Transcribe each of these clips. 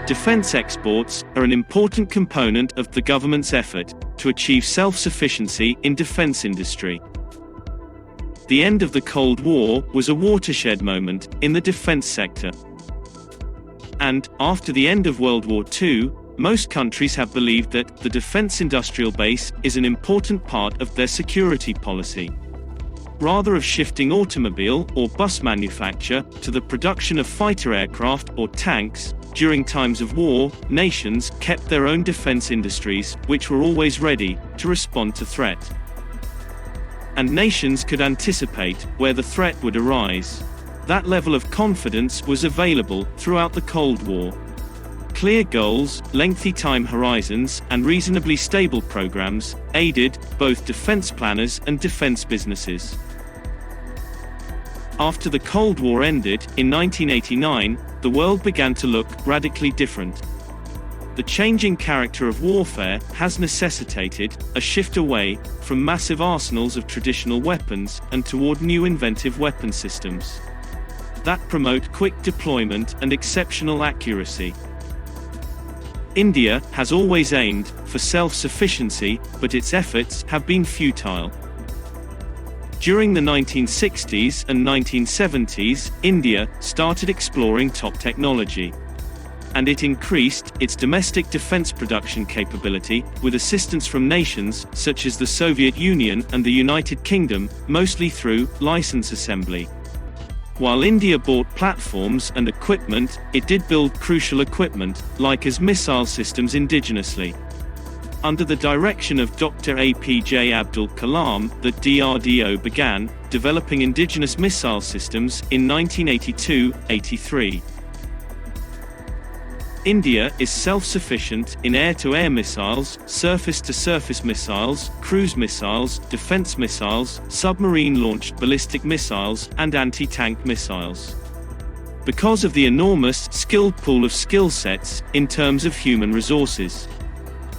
Defense exports are an important component of the government's effort to achieve self-sufficiency in defense industry. The end of the Cold War was a watershed moment in the defense sector. And, after the end of World War II, most countries have believed that the defense industrial base is an important part of their security policy. Rather of shifting automobile or bus manufacture to the production of fighter aircraft or tanks, during times of war, nations kept their own defense industries, which were always ready to respond to threat. And nations could anticipate where the threat would arise. That level of confidence was available throughout the Cold War. Clear goals, lengthy time horizons, and reasonably stable programs aided both defense planners and defense businesses. After the Cold War ended, in 1989, the world began to look radically different. The changing character of warfare has necessitated a shift away from massive arsenals of traditional weapons and toward new inventive weapon systems that promote quick deployment and exceptional accuracy. India has always aimed for self-sufficiency, but its efforts have been futile. During the 1960s and 1970s, India started exploring top technology. And it increased its domestic defense production capability, with assistance from nations such as the Soviet Union and the United Kingdom, mostly through license assembly. While India bought platforms and equipment, it did build crucial equipment, like as missile systems indigenously. Under the direction of Dr. APJ Abdul Kalam, the DRDO began developing indigenous missile systems in 1982-83. India is self-sufficient in air-to-air missiles, surface-to-surface missiles, cruise missiles, defense missiles, submarine-launched ballistic missiles, and anti-tank missiles. Because of the enormous, skilled pool of skill sets, in terms of human resources,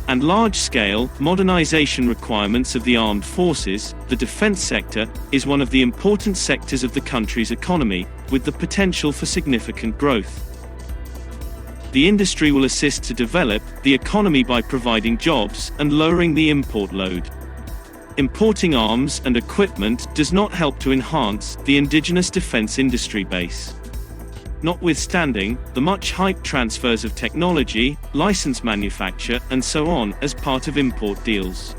and large-scale, modernization requirements of the armed forces, the defense sector is one of the important sectors of the country's economy, with the potential for significant growth. The industry will assist to develop the economy by providing jobs and lowering the import load. Importing arms and equipment does not help to enhance the indigenous defense industry base. Notwithstanding the much hyped transfers of technology, license manufacture, and so on as part of import deals.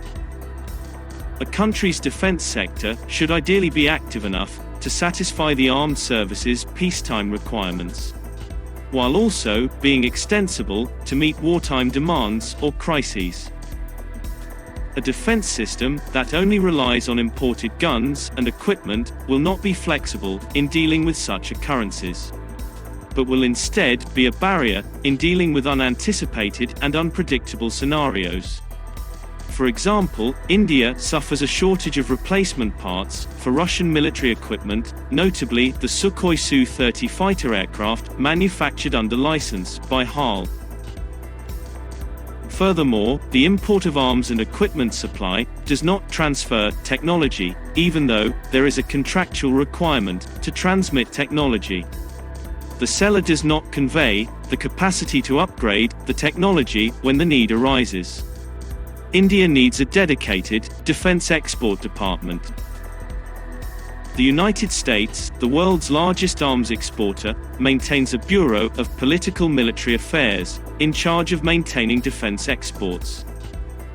A country's defense sector should ideally be active enough to satisfy the armed services' peacetime requirements, while also being extensible to meet wartime demands or crises. A defense system that only relies on imported guns and equipment will not be flexible in dealing with such occurrences, but will instead be a barrier in dealing with unanticipated and unpredictable scenarios. For example, India suffers a shortage of replacement parts for Russian military equipment, notably the Sukhoi Su-30 fighter aircraft manufactured under license by HAL. Furthermore, the import of arms and equipment supply does not transfer technology, even though there is a contractual requirement to transmit technology. The seller does not convey the capacity to upgrade the technology when the need arises. India needs a dedicated defense export department. The United States, the world's largest arms exporter, maintains a Bureau of Political Military Affairs, in charge of maintaining defense exports.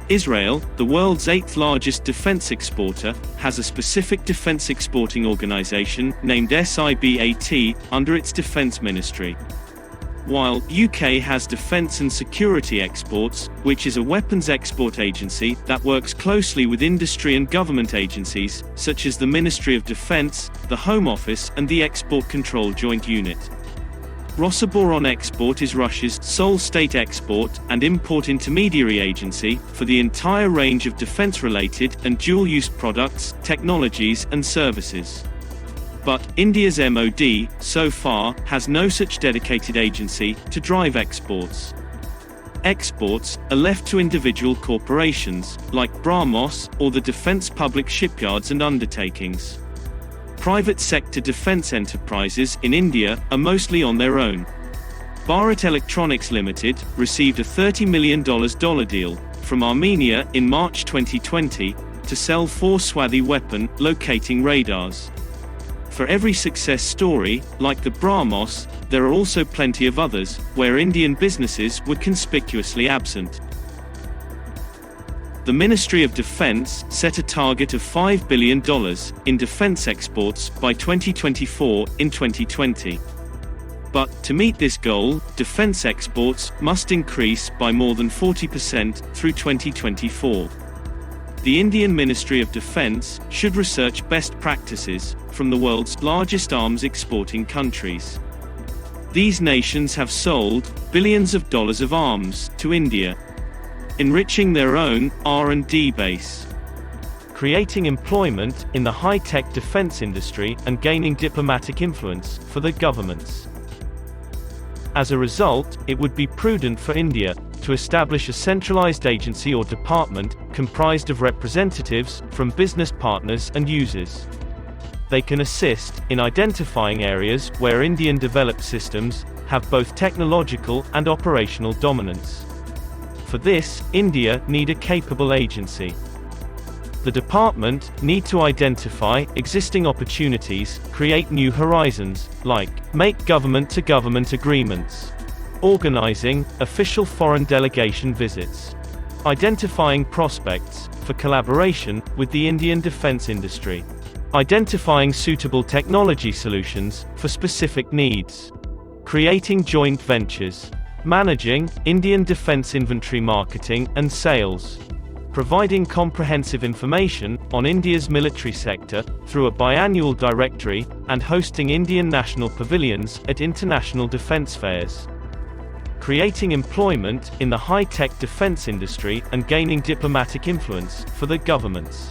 Israel, the world's 8th largest defense exporter, has a specific defense exporting organization named SIBAT under its defense ministry. While UK has Defence and Security Exports, which is a weapons export agency that works closely with industry and government agencies, such as the Ministry of Defence, the Home Office, and the Export Control Joint Unit. Rosaboron Export is Russia's sole state export and import intermediary agency for the entire range of defense-related and dual-use products, technologies, and services. But India's MOD, so far, has no such dedicated agency to drive exports. Exports are left to individual corporations, like BrahMos, or the Defence Public Shipyards and Undertakings. Private sector defense enterprises in India are mostly on their own. Bharat Electronics Limited received a $30 million deal from Armenia in March 2020 to sell 4 Swathi weapon locating radars. For every success story, like the BrahMos, there are also plenty of others, where Indian businesses were conspicuously absent. The Ministry of Defense set a target of $5 billion in defense exports by 2024 in 2020. But, to meet this goal, defense exports must increase by more than 40% through 2024. The Indian Ministry of Defense should research best practices from the world's largest arms exporting countries. These nations have sold billions of dollars of arms to India, enriching their own R&D base, creating employment in the high-tech defense industry and gaining diplomatic influence for the governments. As a result, it would be prudent for India to establish a centralized agency or department comprised of representatives from business partners and users. They can assist in identifying areas where Indian developed systems have both technological and operational dominance. For this, India need a capable agency. The department need to identify existing opportunities, create new horizons, like make government-to-government agreements, organizing official foreign delegation visits, identifying prospects for collaboration with the Indian defense industry, identifying suitable technology solutions for specific needs, creating joint ventures, managing Indian defense inventory marketing and sales, providing comprehensive information on India's military sector through a biannual directory, and hosting Indian national pavilions at international defense fairs, creating employment in the high-tech defense industry and gaining diplomatic influence for the governments.